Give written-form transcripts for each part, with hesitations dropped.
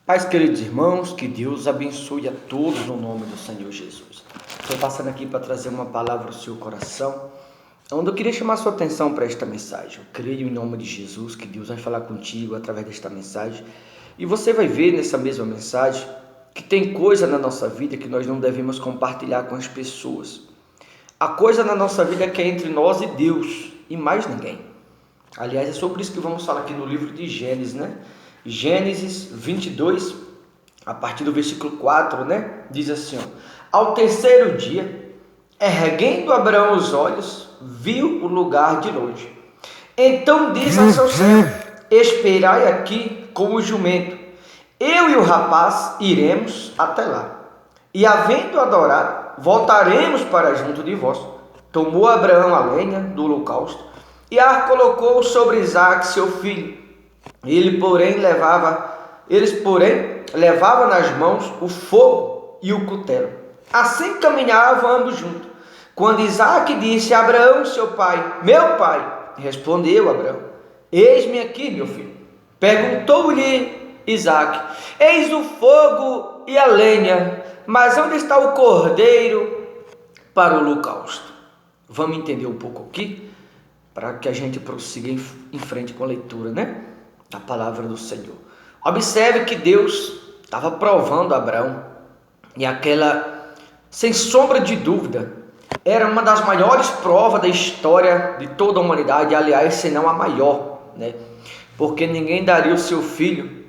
Pais, queridos irmãos, que Deus abençoe a todos no nome do Senhor Jesus. Estou passando aqui para trazer uma palavra ao seu coração, onde eu queria chamar a sua atenção para esta mensagem. Eu creio em nome de Jesus que Deus vai falar contigo através desta mensagem, e você vai ver nessa mesma mensagem que tem coisa na nossa vida que nós não devemos compartilhar com as pessoas. A coisa na nossa vida é que é entre nós e Deus, e mais ninguém. Aliás, é sobre isso que vamos falar aqui no livro de Gênesis, né? Gênesis 22, a partir do versículo 4, né? Diz assim, ó: Ao terceiro dia, erguendo Abraão os olhos, viu o lugar de longe. Então disse a seu servo: Esperai aqui com o jumento. Eu e o rapaz iremos até lá. E havendo adorado, voltaremos para junto de vós. Tomou Abraão a lenha do holocausto e a colocou sobre Isaque, seu filho. Eles, porém, levavam nas mãos o fogo e o cutelo. Assim caminhavam ambos juntos. Quando Isaque disse a Abraão, seu pai: Meu pai, respondeu Abraão: Eis-me aqui, meu filho. Perguntou-lhe Isaque: Eis o fogo e a lenha, mas onde está o cordeiro para o holocausto? Vamos entender um pouco aqui, para que a gente prossiga em frente com a leitura, né? Da palavra do Senhor. Observe que Deus estava provando Abraão, e aquela, sem sombra de dúvida, era uma das maiores provas da história de toda a humanidade, aliás, se não a maior, né? Porque ninguém daria o seu filho,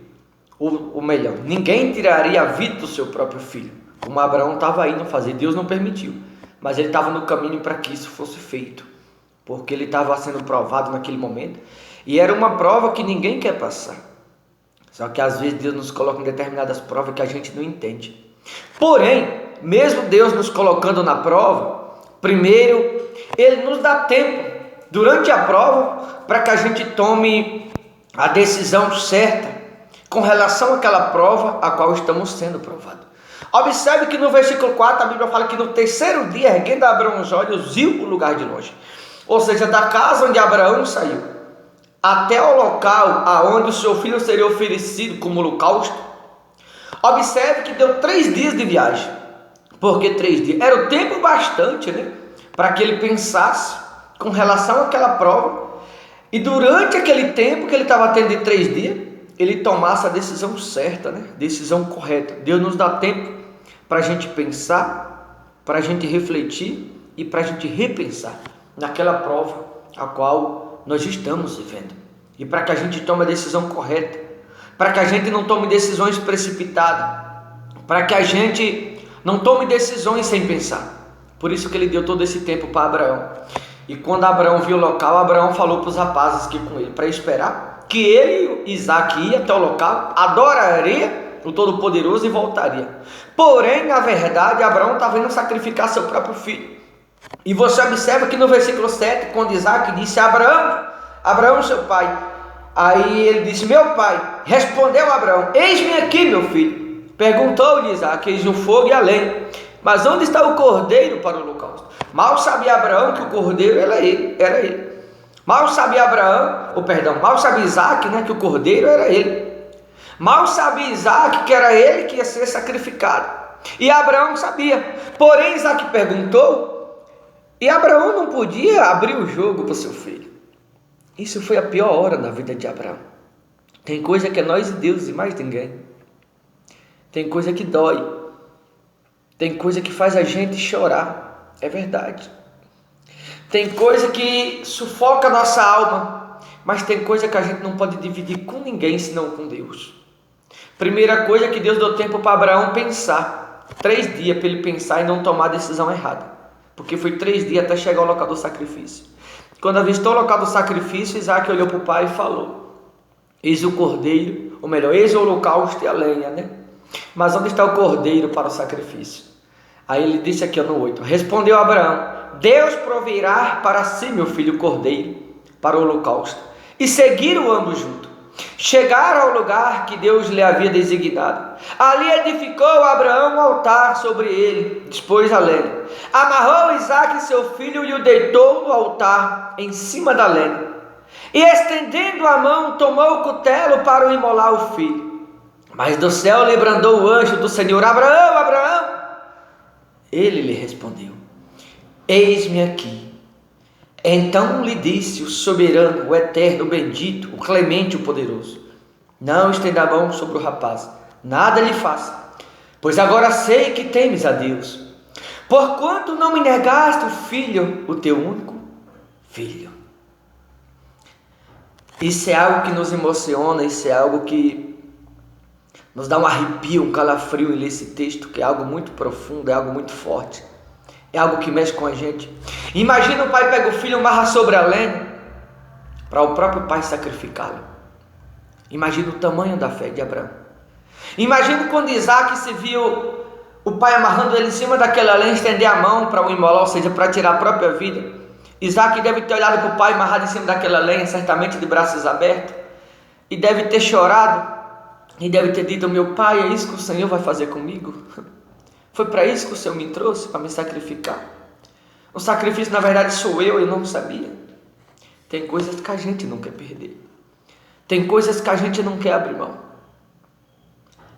ou melhor, ninguém tiraria a vida do seu próprio filho, como Abraão estava indo fazer. Deus não permitiu, mas ele estava no caminho para que isso fosse feito, porque ele estava sendo provado naquele momento. E era uma prova que ninguém quer passar. Só que às vezes Deus nos coloca em determinadas provas que a gente não entende. Porém, mesmo Deus nos colocando na prova, primeiro, Ele nos dá tempo durante a prova para que a gente tome a decisão certa com relação àquela prova a qual estamos sendo provados. Observe que no versículo 4 a Bíblia fala que no terceiro dia, erguendo Abraão os olhos, viu o lugar de longe. Ou seja, da casa onde Abraão saiu até o local aonde o seu filho seria oferecido como holocausto. Observe que deu 3 dias de viagem. Por que 3 dias? Era o tempo bastante, né? Para que ele pensasse com relação àquela prova. E durante aquele tempo que ele estava tendo de 3 dias, ele tomasse a decisão certa, né? Decisão correta. Deus nos dá tempo para a gente pensar, para a gente refletir e para a gente repensar naquela prova a qual nós estamos vivendo, e para que a gente tome a decisão correta, para que a gente não tome decisões precipitadas, para que a gente não tome decisões sem pensar. Por isso que ele deu todo esse tempo para Abraão. E quando Abraão viu o local, Abraão falou para os rapazes que com ele, para esperar, que ele e Isaque ia até o local, adoraria o Todo-Poderoso e voltaria. Porém, na verdade, Abraão estava indo sacrificar seu próprio filho. E você observa que no versículo 7, quando Isaque disse a Abraão, seu pai, aí ele disse: Meu pai, respondeu Abraão: Eis-me aqui, meu filho. Perguntou-lhe Isaque: Eis o fogo e a lenha, mas onde está o cordeiro para o holocausto? Mal sabia Abraão que o cordeiro era ele. Mal sabia Isaque, né, que o cordeiro era ele. Mal sabia Isaque que era ele que ia ser sacrificado. E Abraão sabia. Porém, Isaque perguntou, e Abraão não podia abrir o jogo para o seu filho. Isso foi a pior hora na vida de Abraão. Tem coisa que é nós e Deus e mais ninguém. Tem coisa que dói. Tem coisa que faz a gente chorar. É verdade. Tem coisa que sufoca a nossa alma. Mas tem coisa que a gente não pode dividir com ninguém senão com Deus. Primeira coisa é que Deus deu tempo para Abraão pensar. 3 dias para ele pensar e não tomar a decisão errada. Porque foi 3 dias até chegar ao local do sacrifício. Quando avistou o local do sacrifício, Isaque olhou para o pai e falou: Eis o cordeiro, ou melhor, eis o holocausto e a lenha, né? Mas onde está o cordeiro para o sacrifício? Aí ele disse aqui no 8: Respondeu Abraão: Deus proverá para si, meu filho, o cordeiro para o holocausto. E seguiram ambos juntos. Chegaram ao lugar que Deus lhe havia designado. Ali edificou Abraão um altar sobre ele, dispôs a lenha. Amarrou Isaque, seu filho, e o deitou no altar, em cima da lenha. E estendendo a mão, tomou o cutelo para o imolar o filho. Mas do céu lhe brandou o anjo do Senhor: Abraão, Abraão! Ele lhe respondeu: Eis-me aqui. Então lhe disse o soberano, o eterno, o bendito, o clemente, o poderoso: Não estenda a mão sobre o rapaz, nada lhe faça, pois agora sei que temes a Deus, porquanto não me negaste o filho, o teu único filho. Isso é algo que nos emociona, isso é algo que nos dá um arrepio, um calafrio em ler esse texto, que é algo muito profundo, é algo muito forte, é algo que mexe com a gente. Imagina o pai pega o filho, amarra sobre a lenha, para o próprio pai sacrificá-lo. Imagina o tamanho da fé de Abraão. Imagina quando Isaac se viu o pai amarrando ele em cima daquela lenha, estender a mão para o imolar, ou seja, para tirar a própria vida. Isaac deve ter olhado para o pai amarrado em cima daquela lenha, certamente de braços abertos, e deve ter chorado, e deve ter dito: meu pai, é isso que o Senhor vai fazer comigo? Foi para isso que o Senhor me trouxe, para me sacrificar? O sacrifício na verdade sou eu não sabia. Tem coisas que a gente não quer perder, tem coisas que a gente não quer abrir mão,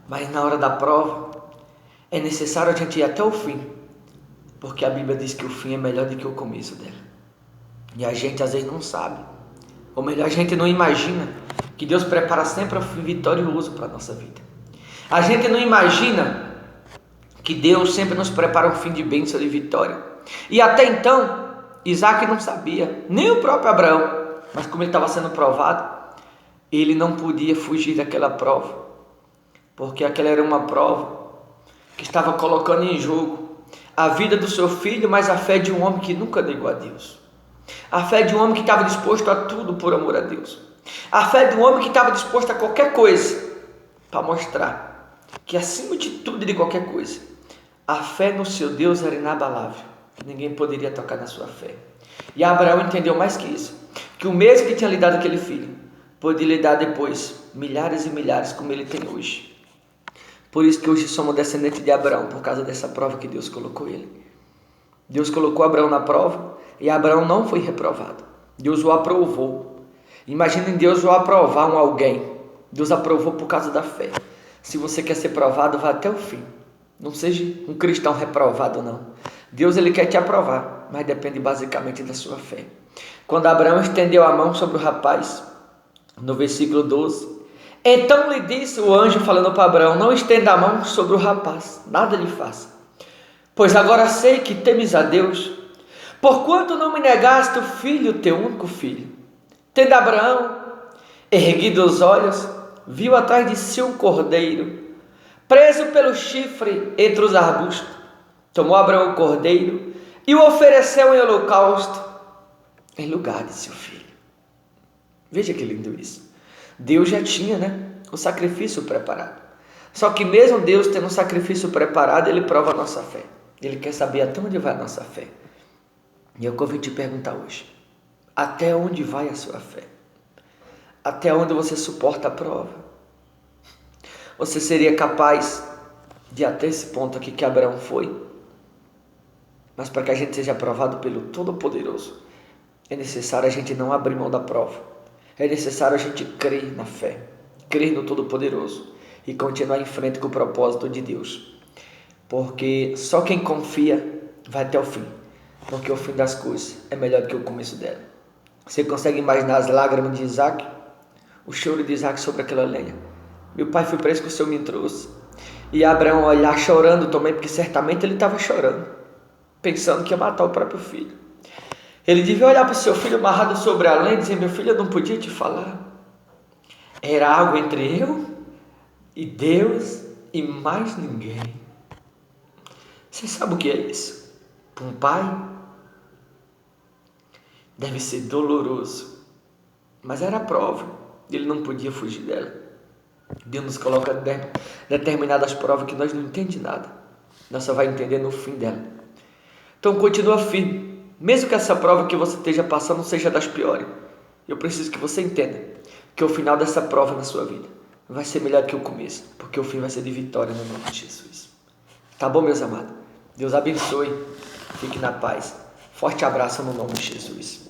mas na hora da prova é necessário a gente ir até o fim, porque a Bíblia diz que o fim é melhor do que o começo dela. E a gente às vezes não sabe, ou melhor, a gente não imagina que Deus prepara sempre um fim vitorioso para a nossa vida. A gente não imagina que Deus sempre nos prepara um fim de bênção, de vitória. E até então, Isaac não sabia, nem o próprio Abraão, mas como ele estava sendo provado, ele não podia fugir daquela prova, porque aquela era uma prova que estava colocando em jogo a vida do seu filho, mas a fé de um homem que nunca negou a Deus. A fé de um homem que estava disposto a tudo por amor a Deus. A fé de um homem que estava disposto a qualquer coisa para mostrar que acima de tudo e de qualquer coisa, a fé no seu Deus era inabalável, que ninguém poderia tocar na sua fé. E Abraão entendeu mais que isso, que o mesmo que tinha lhe dado aquele filho, podia lhe dar depois milhares e milhares como ele tem hoje. Por isso que hoje somos descendentes de Abraão, por causa dessa prova que Deus colocou ele. Deus colocou Abraão na prova e Abraão não foi reprovado. Deus o aprovou. Imaginem Deus o aprovar um alguém. Deus aprovou por causa da fé. Se você quer ser provado, vá até o fim. Não seja um cristão reprovado, não. Deus ele quer te aprovar, mas depende basicamente da sua fé. Quando Abraão estendeu a mão sobre o rapaz, no versículo 12, então lhe disse o anjo falando para Abraão: não estenda a mão sobre o rapaz, nada lhe faça, pois agora sei que temes a Deus, porquanto não me negaste o filho, teu único filho. Tendo Abraão erguido os olhos, viu atrás de si um cordeiro, preso pelo chifre entre os arbustos. Tomou Abraão o cordeiro e o ofereceu em holocausto em lugar de seu filho. Veja que lindo isso. Deus já tinha, o sacrifício preparado. Só que mesmo Deus tendo um sacrifício preparado, Ele prova a nossa fé. Ele quer saber até onde vai a nossa fé. E eu vim te perguntar hoje: até onde vai a sua fé? Até onde você suporta a prova? Você seria capaz de ir até esse ponto aqui que Abraão foi? Mas para que a gente seja aprovado pelo Todo-Poderoso, é necessário a gente não abrir mão da prova. É necessário a gente crer na fé, crer no Todo-Poderoso e continuar em frente com o propósito de Deus. Porque só quem confia vai até o fim, porque o fim das coisas é melhor do que o começo dela. Você consegue imaginar as lágrimas de Isaac? O choro de Isaac sobre aquela lenha. Meu pai, foi para isso que o Senhor me trouxe. E Abraão olhar chorando também, porque certamente ele estava chorando, pensando que ia matar o próprio filho. Ele devia olhar para o seu filho amarrado sobre a lenha e dizer: meu filho, eu não podia te falar. Era algo entre eu e Deus e mais ninguém. Você sabe o que é isso? Para um pai, deve ser doloroso. Mas era a prova. Ele não podia fugir dela. Deus nos coloca determinadas provas que nós não entendemos nada. Nós só vai entender no fim dela. Então continua firme. Mesmo que essa prova que você esteja passando seja das piores, eu preciso que você entenda que o final dessa prova na sua vida vai ser melhor que o começo, porque o fim vai ser de vitória no nome de Jesus. Tá bom, meus amados? Deus abençoe. Fique na paz. Forte abraço no nome de Jesus.